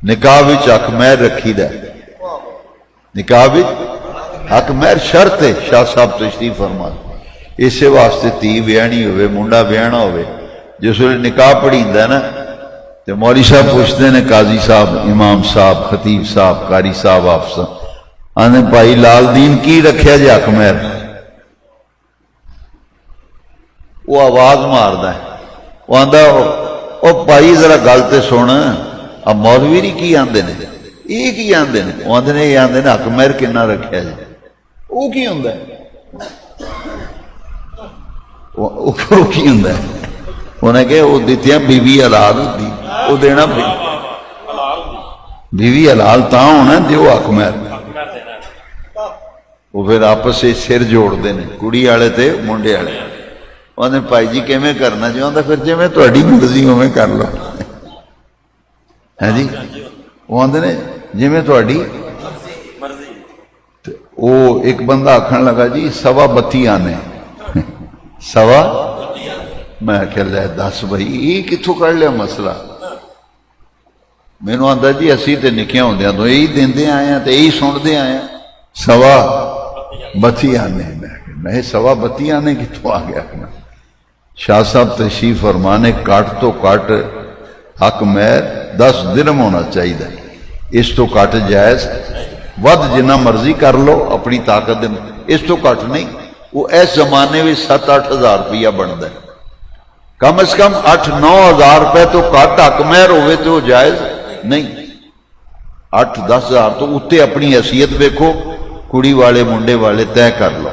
نکاح وچ حق مہر رکھی دا، نکاح وچ حق مہر شرط ہے، شاہ صاحب تشریف فرما۔ اسی واسطے تھی بیانی ہوئے، منڈا بیانا ہوئے، جس ویلے نکاح پڑھیندا نا تو مولوی صاحب پوچھتے ہیں قاضی صاحب، امام صاحب، خطیب صاحب، قاری صاحب، آفسر آنے بھائی لال دین کی رکھیا جی حق مہر؟ وہ آواز ماردا ہے، وہ آندا او بھائی ذرا گل تے سن، اب مولوی نہیں کی آندے نے، یہ کی آندے نے؟ وہ آندے نے یہ آندے نے حق مہر کنا رکھیا جی؟ وہ کی ہوندا ہے؟ وہ کی ہوندا ہے؟ انہیں کہ وہ دیتی ہیں بیوی حلال ہوتی، وہ دینا بیوی حلال تا ہونا دیو حق مہر۔ وہ پھر آپس سے سر جوڑ دینے کڑی والے تے منڈے والے، انہیں بھائی جی کیویں کرنا جو آندا پھر جویں تہاڈی مرضی اوویں کر لو، ہے جی؟ وہ آندے نے جویں تہاڈی مرضی۔ وہ ایک بندہ آکھن لگا جی 32 آنے، سوا، میں کہ لے دس بھائی یہ کتوں کر لیا مسئلہ؟ مینوں آندا جی اسی تے نکیاں ہوندیاں تو یہی دیندے آئے ہیں تے یہی سنتے آئے ہیں، 32 آنے۔ میں 32 آنے کتوں آ گیا؟ شاہ صاحب تشریف فرمانے کٹ تو کٹ حق مہر 10 درہم ہونا چاہیے، اس تو کٹ جائز، ود جنہ مرضی کر لو اپنی طاقت، اس تو کٹ نہیں۔ وہ اس زمانے میں 7-8 ہزار روپیہ بنتا ہے، کم از کم 8-9 ہزار روپے تو کٹ حق مہر ہوئے تو جائز نہیں۔ 8-10 ہزار تو اتنے اپنی حیثیت ویکھو، کڑی والے منڈے والے طے کر لو۔